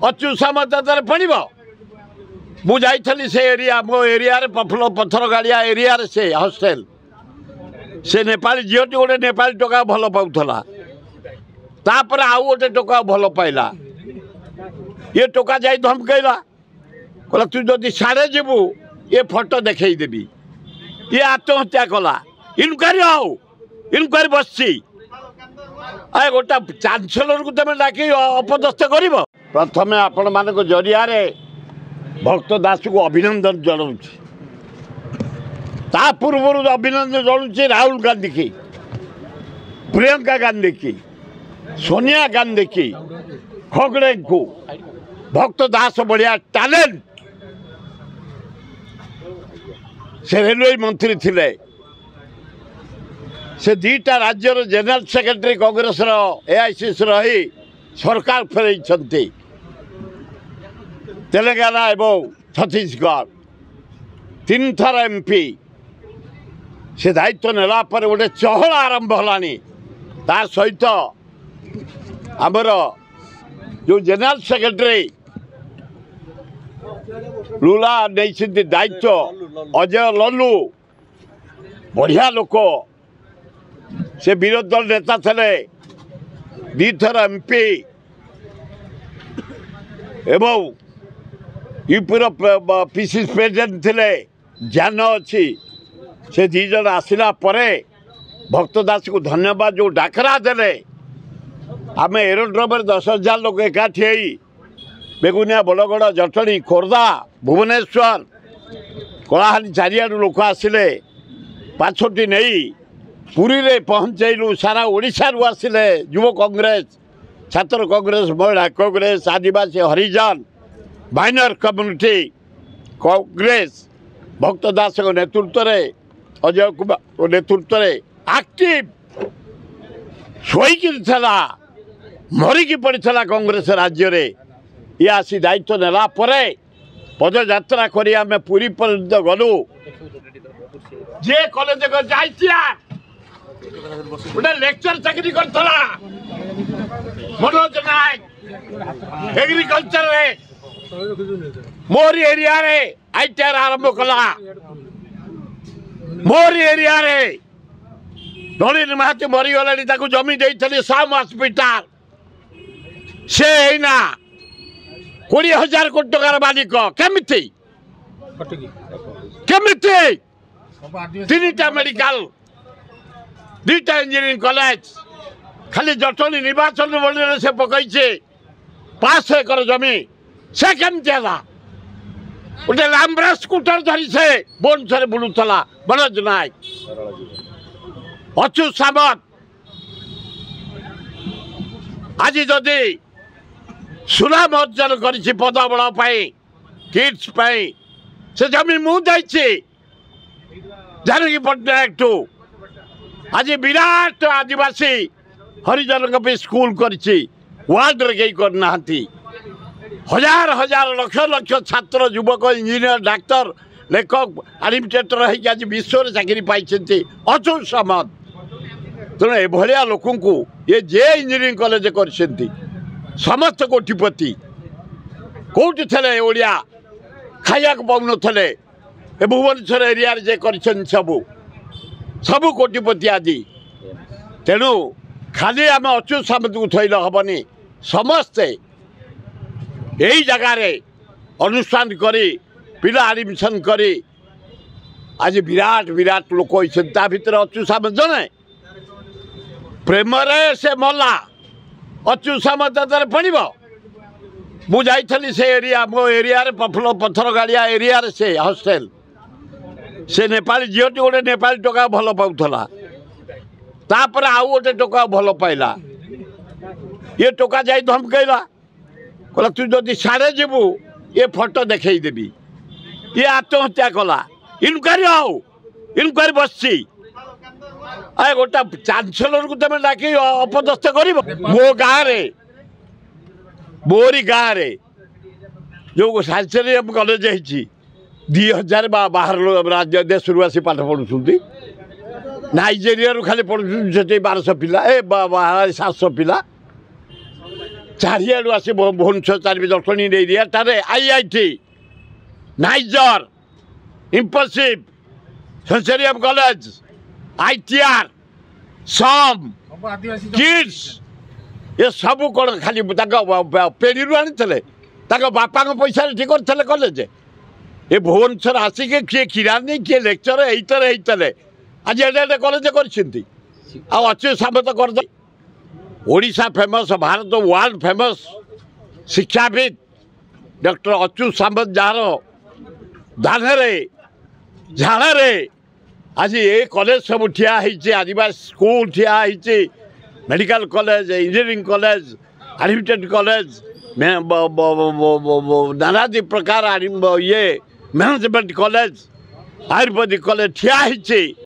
अच्युत सामंतर पड़ब मुझे से एरिया मो एरिया प्रफुल्ल पथर गाड़िया एरिया से हॉस्टेल से नेपाली झीटी गोटे नेपाली टोका भल पाला तापर आउ गोटे टोका भल पाइला ये टोका जाई धमकैला कहला तू जदि साड़े जीवु ये फोटो देखदेवी ये आत्महत्या कला इनक्वारी आओ इनक्वारी बसची आए गोटा चांसलर को तुम डाक अपदस्थ कर प्रथम आपण मान जरिया भक्त दास को अभिनंदन जनाऊँ ता पूर्व अभिनंदन जनाऊँ राहुल गांधी की प्रियंका गांधी की सोनिया गांधी की खगड़े को भक्त दास बढ़िया टैलेंट से रेलवे मंत्री थिले से दीटा राज्यर जनरल सेक्रेटरी कांग्रेस एआईसीसी रही सरकार फेरई तेलंगाना एवं छत्तीसगढ़ 3 थर एमपी से दायित्व नेला पर गोटे चहल आरंभ होलानी तार सहित आमर जो जनरल सेक्रेटरी लुला नहीं दायित्व अजय लल्लू बढ़िया लोक से विरोधी दल नेता थे 2 थर एमपी एवं यूपीर पीसीसी प्रेसिडेंट थे ज्ञान अच्छी से 2 जन आसला भक्त दास को धन्यवाद जो डाकरा देले आम एरोड्रोम 10,000 लोक एकाठी बेगुनिया बड़गड़ जटणी खोर्धा भुवनेश्वर कलाहां चारिआडू लोक आसिले 5टी नहीं पुरी रे पहुँचलु सारा ओडिशा रु आसिले युव कांग्रेस छात्र कांग्रेस महिला कांग्रेस आदिवासी हरिजन माइनर कम्युनिटी कांग्रेस भक्त दास नेतृत्व में अजय कुमार नेतृत्व में एक्टिव शोक मरिकी पड़ा कांग्रेस राज्य रे ये आसी दायित्व नेला पदयात्रा करी आम पुरी पर्यंत गलु जे कॉलेज गोटे लेक्चर चाकरी करथला मनोज नायक एग्रीकल्चर रे मोर एरिया रे आईटीआर आरंभ कला मोर एरिया रे नलिन महाती मरीगले जमी देती साम हस्पिटाल से ना 20,000 कोटी टकार मालिक केमिति 3टा मेडिकल 2टा इंजीनियरिंग कॉलेज खाली जटनी निर्वाचन मंडल से पकईचे 500 एकर जमी से केमती है गोटे लाम्ब्रा स्कूटर धरी से बोनसर बुलूला मनोज नायक अच्युत सामंत आज जदि सुनाम अर्जन कर पदबल किड्स से जमी मुझे जानकी पट्टनायक टू आज विराट आदिवासी हरिजन स्कूल वर्ल्ड रे कहीं करना हजार हजार लक्ष लक्ष छात्र युवक इंजीनियर डाक्तर लेखक एडमिनिस्ट्रेटर आज विश्व में चाकरी पाई अच्युत सामंत तेणु एभलिया लोक ये जे इंजीनियरिंग कॉलेज कर समस्त कोटिपति कौटी थे ओडिया खाया पाऊन थे भुवनेश्वर एरिया जे कर सबू कोटिपति आज तेणु खाली आम अच्युत सामंत को थैल हेनी समस्ते यही जगार अनुष्ठान करी पिला एडमिशन करी आज विराट विराट लोक भर अच्युत सामंत जने प्रेम से मला अच्युत सामंतर पड़ब मुझे से एरिया मो एरिया प्रफुल्ल पथर गाड़िया एरिया से हॉस्टेल से नेपाली झीटी गोटे नेपाली टोका भल पाला तापर आउ गोटे टोका भल पाइला ये टोका जाई धमकैला कहला तू जदि साड़े जीवु ये फोटो देखदेवी ये आत्महत्या कला इनक्वारी आओ इनक्वारी बसची आए गोटा चांसलर को तुम डाक अपदस्थ कर मो गाँव मोरी गाँव जो सांसरियम कॉलेज है 2,000 बाहर राज्य देश आसी पाठ पढ़ुं नाइजेरिया खाली पढ़ुं 1200 पिला 700 पिला चारिआडू आसी भुवनेश्वर चारि दर्शनी एरियाटे IIT नाइजर इम्पसिव सेंचुरियम कॉलेज ITR सम किड्स ये सब कौन खाली पेढ़ी आनी बापा पैसा ठीक करते कॉलेज ये भुवनेश्वर आसिक किए किरानी किए लेक्चर होते आज एडे कॉलेज कर साबित कर Odisha famous Bharat world famous शिक्षाविद डॉक्टर अच्युत सामंत जार दाने झाड़े आज ये कॉलेज सब ठिया आदिवासी स्कूल ठिया मेडिकल कॉलेज इंजीनियरिंग कॉलेज एडमिटेड कॉलेज नानादी प्रकार ये मैनेजमेंट कॉलेज आयुर्वेदिक कॉलेज ठिया